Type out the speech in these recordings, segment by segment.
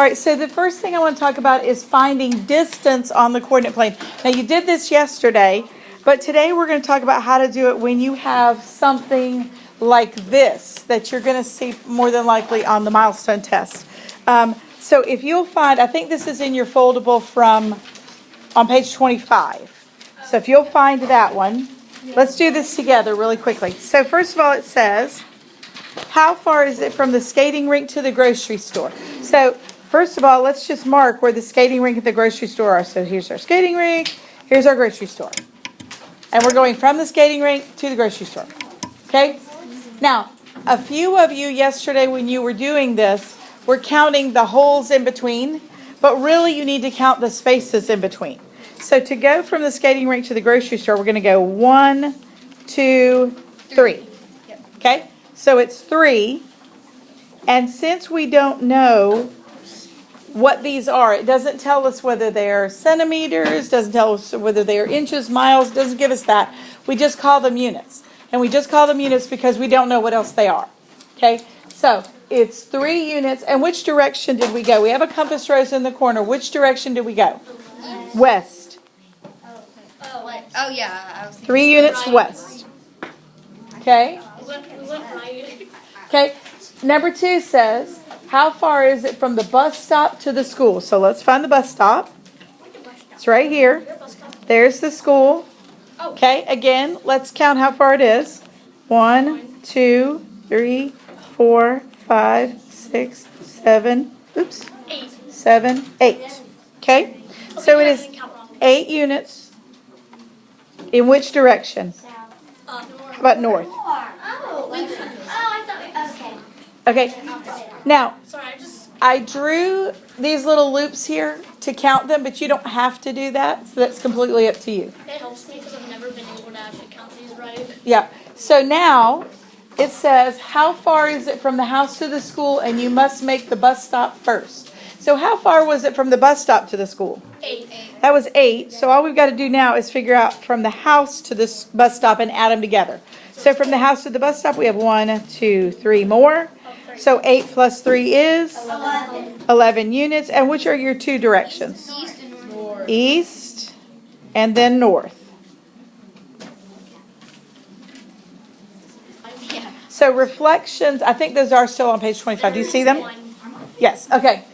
All right, so the first thing I want to talk about is finding distance on the coordinate plane. Now, you did this yesterday, but today we're going to talk about how to do it when you have something like this that you're going to see more than likely on the milestone test. So if you'll find, I think this is in your foldable from on page 25. So if you'll find that one, let's do this together really quickly. So first of all, it says, how far is it from the skating rink to the grocery store? So first of all, let's just mark where the skating rink and the grocery store are. So here's our skating rink, here's our grocery store. And we're going from the skating rink to the grocery store. Okay? Now, a few of you yesterday when you were doing this were counting the holes in between, but really you need to count the spaces in between. So to go from the skating rink to the grocery store, we're going to go 1, 2, 3. Okay? So it's 3. And since we don't know what these are, it doesn't tell us whether they're centimeters, doesn't tell us whether they are inches, miles, doesn't give us that. We just call them units. And we just call them units because we don't know what else they are. Okay? So it's 3 units. And which direction did we go? We have a compass rose in the corner. Which direction did we go? West. Oh yeah. 3 units west. Okay? Okay. Number 2 says, how far is it from the bus stop to the school? So let's find the bus stop. It's right here. There's the school. Okay, again, let's count how far it is. 1, 2, 3, 4, 5, 6, 7, 7, 8. Okay, so it is 8 units. In which direction? How about north? Okay, now, I drew these little loops here to count them, but you don't have to do that, so that's completely up to you. It helps me because I've never been able to actually count these right. Yeah, so now it says, how far is it from the house to the school, and you must make the bus stop first. So how far was it from the bus stop to the school? 8. That was 8, so all we've got to do now is figure out from the house to this bus stop and add them together. So from the house to the bus stop, we have 1, 2, 3 more. So 8 plus 3 is? 11 units. And which are your 2 directions? East and north. East and then north. So reflections, I think those are still on page 25. Do you see them? Yes. Okay.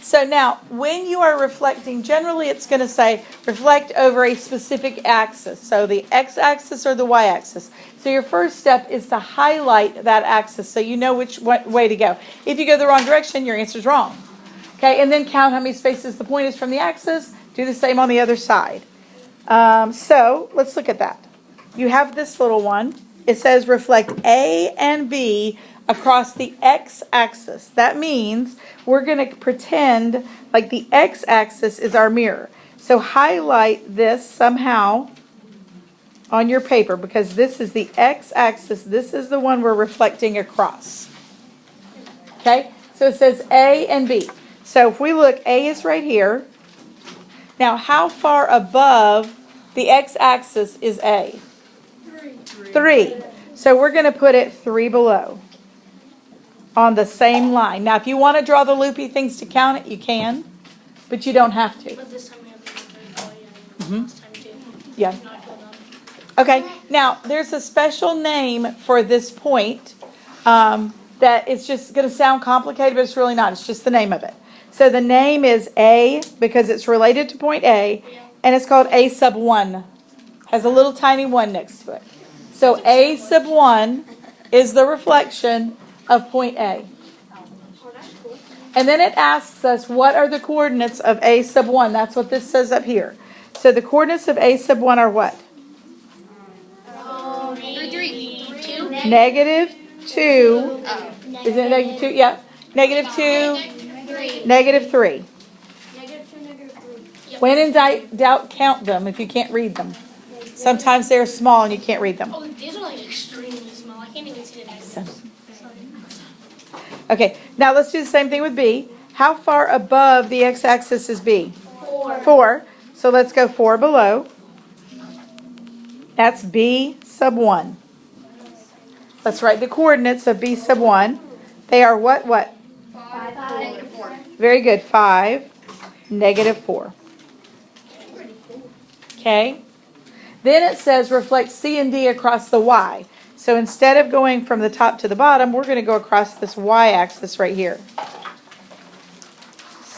So now, when you are reflecting, generally it's going to say reflect over a specific axis. So the x-axis or the y-axis. So your first step is to highlight that axis so you know which way to go. If you go the wrong direction, your answer's wrong. Okay, and then count how many spaces the point is from the axis. Do the same on the other side. So let's look at that. You have this little one. It says reflect A and B across the x-axis. That means we're going to pretend like the x-axis is our mirror. So highlight this somehow on your paper because this is the x-axis. This is the one we're reflecting across. Okay? So it says A and B. So if we look, A is right here. Now, how far above the x-axis is A? 3. So we're going to put it 3 below on the same line. Now, if you want to draw the loopy things to count it, you can, but you don't have to. But this time we have to do last time too. Yeah. Okay. Now, there's a special name for this point that it's just going to sound complicated, but it's really not. It's just the name of it. So the name is A because it's related to point A, and it's called A sub 1. Has a little tiny 1 next to it. So A sub 1 is the reflection of point A. And then it asks us, what are the coordinates of A sub 1? That's what this says up here. So the coordinates of A sub 1 are what? Negative 2. Is it negative 2? Yeah. Negative 2. Negative 3. When in doubt, count them if you can't read them. Sometimes they're small and you can't read them. Oh, these are like extremely small. I can't even see the negatives. Okay, now let's do the same thing with B. How far above the x-axis is B? 4. 4. So let's go 4 below. That's B sub 1. Let's write the coordinates of B sub 1. They are what? 5, -4. Very good. 5, -4. Okay. Then it says reflect C and D across the Y. So instead of going from the top to the bottom, we're going to go across this Y-axis right here.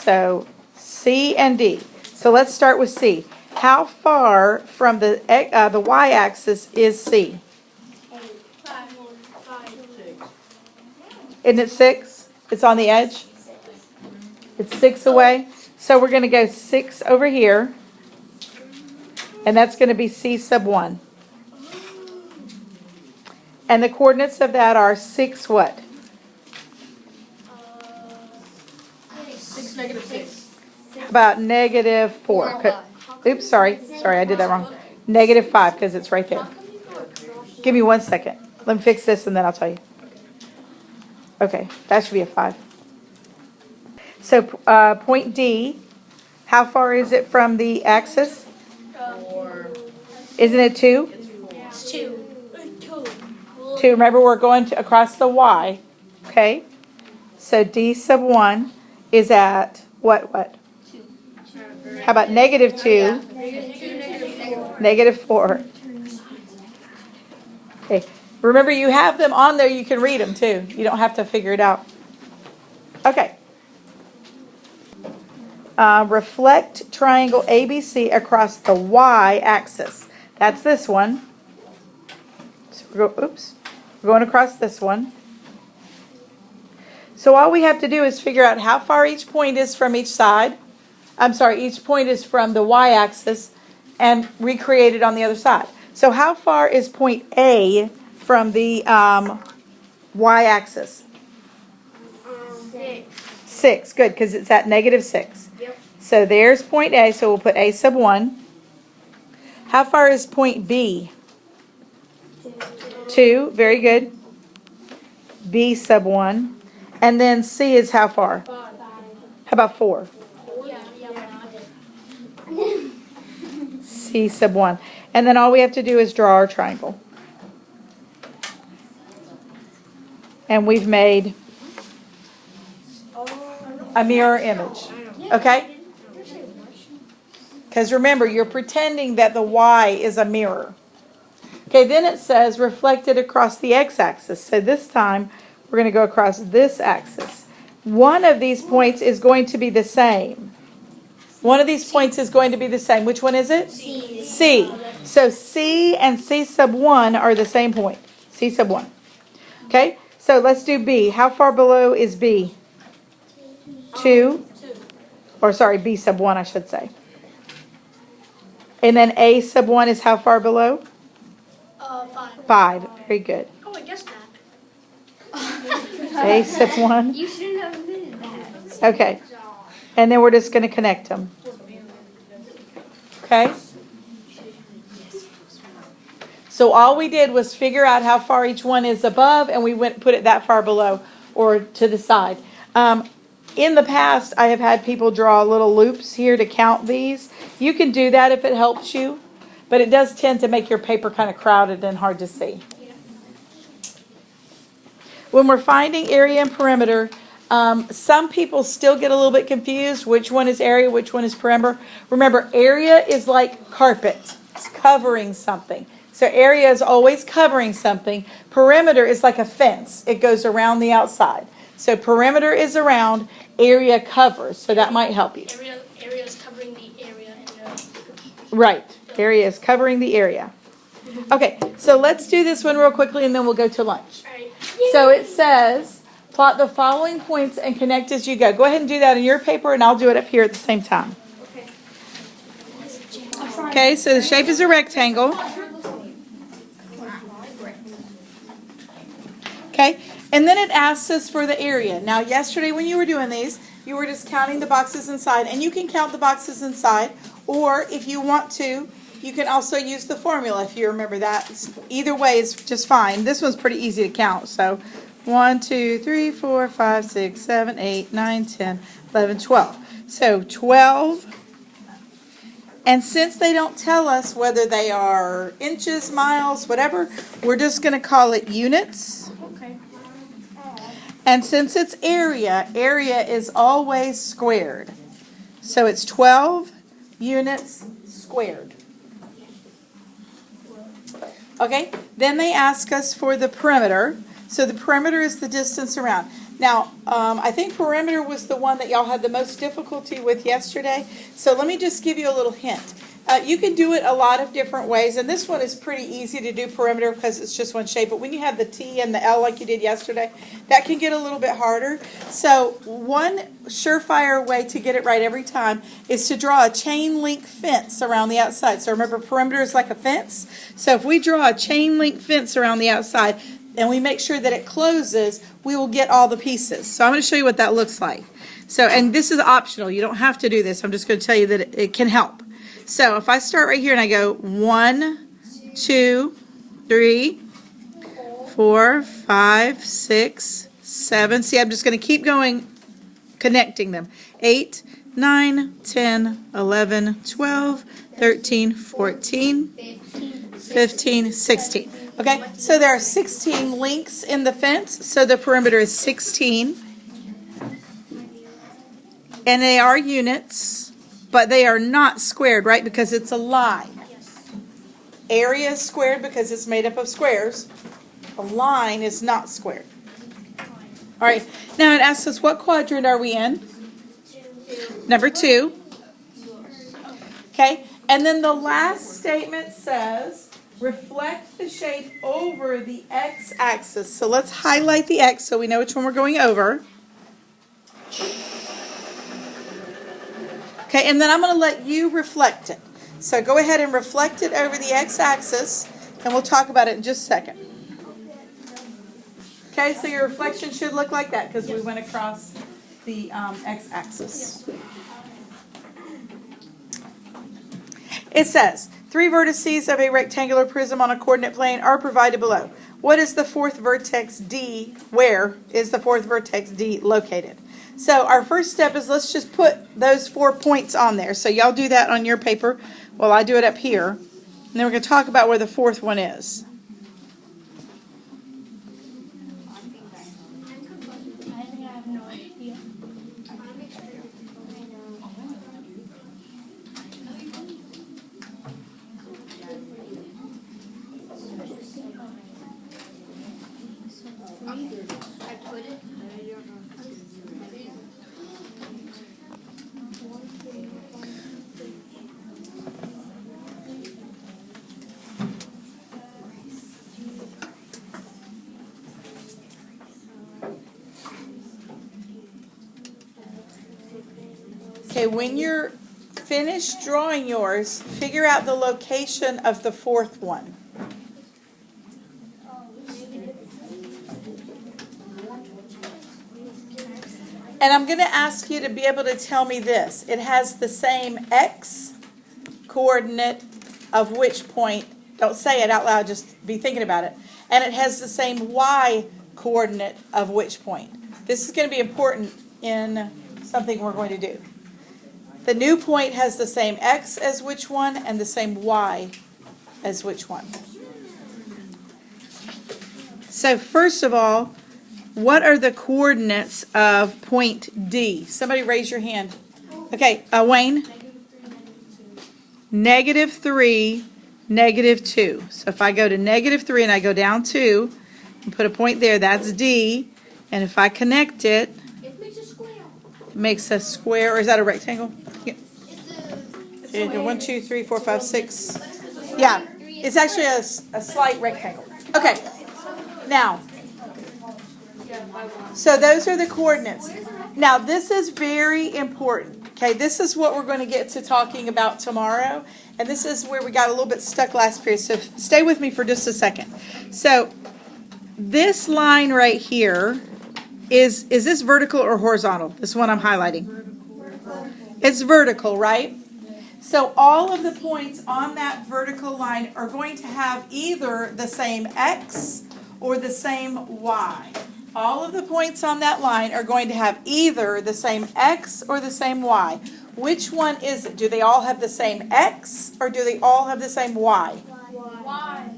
So C and D. So let's start with C. How far from the Y-axis is C? 5. Isn't it 6? It's on the edge. It's 6 away. So we're going to go 6 over here. And that's going to be C sub 1. And the coordinates of that are 6 what? 6, -6. About -4. Oops, sorry. Sorry, I did that wrong. -5 because it's right there. Give me 1 second. Let me fix this and then I'll tell you. Okay, that should be a 5. So point D, how far is it from the axis? 4. Isn't it 2? It's 2. 2. Remember, we're going across the Y. Okay? So D sub 1 is at what? 2. How about -2? -4. Okay. Remember, you have them on there. You can read them too. You don't have to figure it out. Okay. Reflect triangle ABC across the Y-axis. That's this one. So we're going across this one. So all we have to do is figure out how far each point is from each side. Each point is from the Y-axis and recreate it on the other side. So how far is point A from the Y-axis? 6. 6. Good, because it's at -6. Yep. So there's point A, so we'll put A sub 1. How far is point B? 2. Very good. B sub 1. And then C is how far? 5. How about 4? Yeah, C sub 1. And then all we have to do is draw our triangle. And we've made a mirror image. Okay? Because remember, you're pretending that the Y is a mirror. Okay, then it says reflected across the x-axis. So this time, we're going to go across this axis. One of these points is going to be the same. One of these points is going to be the same. Which one is it? C. C. So C and C sub 1 are the same point. C sub 1. Okay, so let's do B. How far below is B? 2. Or sorry, B sub 1, I should say. And then A sub 1 is how far below? 5. 5. Very good. Oh, I guessed that. A sub 1. You shouldn't have admitted that. Okay. And then we're just going to connect them. Okay? So all we did was figure out how far each one is above, and we went put it that far below or to the side. In the past, I have had people draw little loops here to count these. You can do that if it helps you, but it does tend to make your paper kind of crowded and hard to see. When we're finding area and perimeter, some people still get a little bit confused. Which one is area, which one is perimeter? Remember, area is like carpet. It's covering something. So area is always covering something. Perimeter is like a fence. It goes around the outside. So perimeter is around, area covers. So that might help you. Area is covering the area. Right. Area is covering the area. Okay, so let's do this one real quickly and then we'll go to lunch. All right. So it says, plot the following points and connect as you go. Go ahead and do that in your paper and I'll do it up here at the same time. Okay, so the shape is a rectangle. Okay, and then it asks us for the area. Now, yesterday when you were doing these, you were just counting the boxes inside, and you can count the boxes inside, or if you want to, you can also use the formula if you remember that. Either way is just fine. This one's pretty easy to count. So 1, 2, 3, 4, 5, 6, 7, 8, 9, 10, 11, 12. So 12. And since they don't tell us whether they are inches, miles, whatever, we're just going to call it units. Okay. And since it's area, area is always squared. So it's 12 units squared. Okay, then they ask us for the perimeter. So the perimeter is the distance around. Now, I think perimeter was the one that y'all had the most difficulty with yesterday. So let me just give you a little hint. You can do it a lot of different ways, and this one is pretty easy to do perimeter because it's just one shape. But when you have the T and the L like you did yesterday, that can get a little bit harder. So one surefire way to get it right every time is to draw a chain link fence around the outside. So remember, perimeter is like a fence. So if we draw a chain link fence around the outside and we make sure that it closes, we will get all the pieces. So I'm going to show you what that looks like. So, and this is optional. You don't have to do this. I'm just going to tell you that it can help. So if I start right here and I go 1, 2, 3, 4, 5, 6, 7. See, I'm just going to keep going, connecting them. 8, 9, 10, 11, 12, 13, 14, 15, 16. Okay, so there are 16 links in the fence, so the perimeter is 16. And they are units, but they are not squared, right? Because it's a line. Area is squared because it's made up of squares. A line is not squared. All right, now it asks us what quadrant are we in? Number 2. Okay, and then the last statement says, reflect the shape over the x-axis. So let's highlight the x so we know which one we're going over. Okay, and then I'm going to let you reflect it. So go ahead and reflect it over the x-axis, and we'll talk about it in just a second. Okay, so your reflection should look like that because we went across the x-axis. It says, 3 vertices of a rectangular prism on a coordinate plane are provided below. What is the fourth vertex D? Where is the fourth vertex D located? So our first step is let's just put those 4 points on there. So y'all do that on your paper while I do it up here. And then we're going to talk about where the fourth one is. I have no idea. I put it. Okay, when you're finished drawing yours, figure out the location of the fourth one. And I'm going to ask you to be able to tell me this. It has the same x coordinate of which point, don't say it out loud, just be thinking about it. And it has the same y coordinate of which point. This is going to be important in something we're going to do. The new point has the same x as which one and the same y as which one. So first of all, what are the coordinates of point D? Somebody raise your hand. Okay, Wayne? -3, -2. So if I go to -3 and I go down 2 and put a point there, that's D. And if I connect it, It makes a square. it makes a square, or is that a rectangle? Yeah. It's a 1, 2, 3, 4, 5, 6. Yeah, it's actually a slight rectangle. Okay, now, so those are the coordinates. Now, this is very important. Okay, this is what we're going to get to talking about tomorrow. And this is where we got a little bit stuck last period. So stay with me for just a second. So this line right here, is this vertical or horizontal? This one I'm highlighting. It's vertical, right? So all of the points on that vertical line are going to have either the same x or the same y. All of the points on that line are going to have either the same x or the same y. Which one is it? Do they all have the same x or do they all have the same y? Why?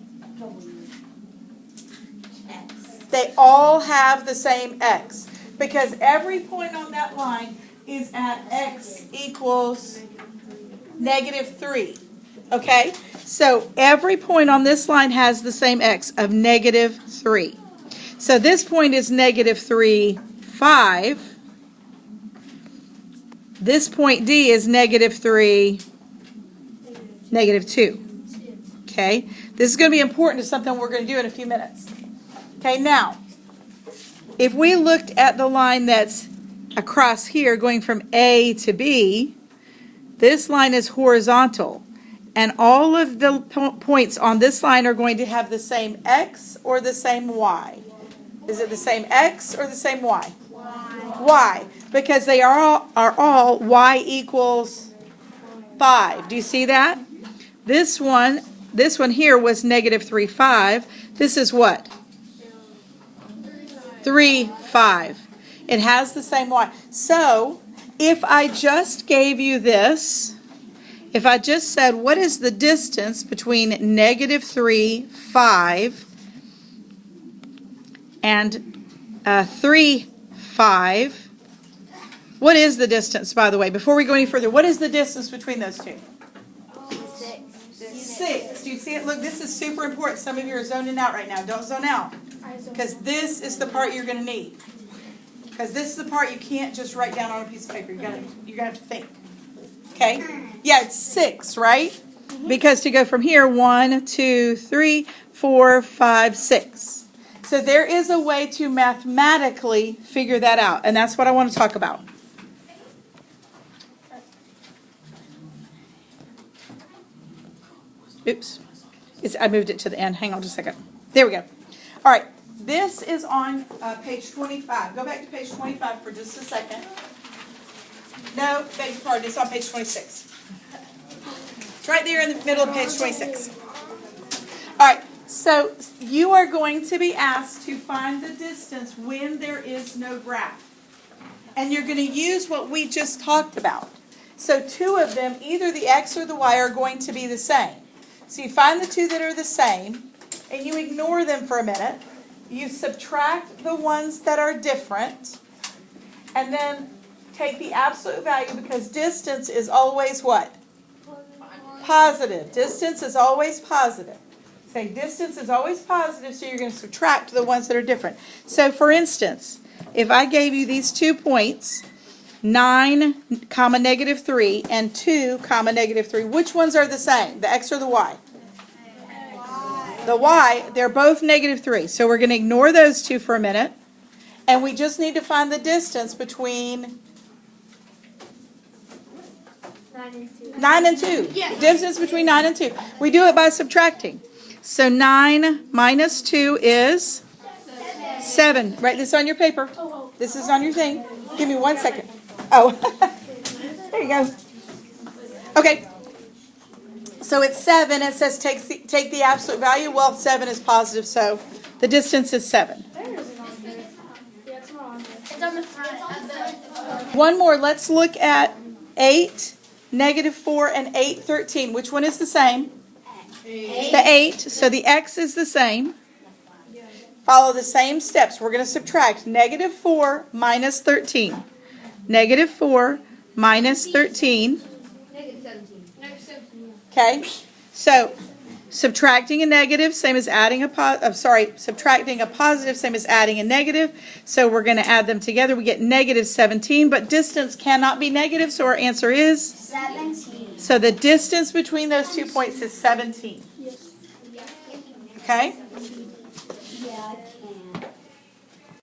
They all have the same x. Because every point on that line is at x equals -3. Okay? So every point on this line has the same x of -3. So this point is -3, 5. This point D is -3, -2. Okay? This is going to be important to something we're going to do in a few minutes. Okay, now, if we looked at the line that's across here going from A to B, this line is horizontal. And all of the points on this line are going to have the same x or the same y. Is it the same x or the same y? Y. Because they are all y equals 5. Do you see that? This one here was -3, 5. This is what? 3, 5. It has the same y. So, if I just gave you this, if I just said, what is the distance between -3, 5 and 3, 5? What is the distance, by the way? Before we go any further, what is the distance between those two? 6. Do you see it? Look, this is super important. Some of you are zoning out right now. Don't zone out. Because this is the part you're going to need. Because this is the part you can't just write down on a piece of paper. You're going to have to think. Okay? Yeah, it's 6, right? Because to go from here, 1, 2, 3, 4, 5, 6. So there is a way to mathematically figure that out. And that's what I want to talk about. Oops. I moved it to the end. Hang on just a second. There we go. All right. This is on page 25. Go back to page 25 for just a second. No, beg your pardon. It's on page 26. It's right there in the middle of page 26. All right. So you are going to be asked to find the distance when there is no graph. And you're going to use what we just talked about. So two of them, either the x or the y, are going to be the same. So you find the two that are the same, and you ignore them for a minute. You subtract the ones that are different, and then take the absolute value, because distance is always what? Positive. Distance is always positive. Say distance is always positive, so you're going to subtract the ones that are different. So for instance, if I gave you these 2 points, 9, -3, and 2, -3, which ones are the same, the x or the y? The y, they're both -3. So we're going to ignore those two for a minute. And we just need to find the distance between 9 and 2. The distance between 9 and 2. We do it by subtracting. So 9 minus 2 is 7. Write this on your paper. This is on your thing. Give me 1 second. Oh, there you go. Okay. So it's 7. It says take the absolute value. Well, 7 is positive, so the distance is 7. It's on the front. One more. Let's look at 8, -4, and 8, 13. Which one is the same? 8. The 8. So the x is the same. Follow the same steps. We're going to subtract -4 minus 13. -4 minus 13. Okay, so subtracting a negative, same as adding a subtracting a positive, same as adding a negative. So we're going to add them together. We get -17, but distance cannot be negative, so our answer is 17. So the distance between those 2 points is 17. Okay? Yeah, I can.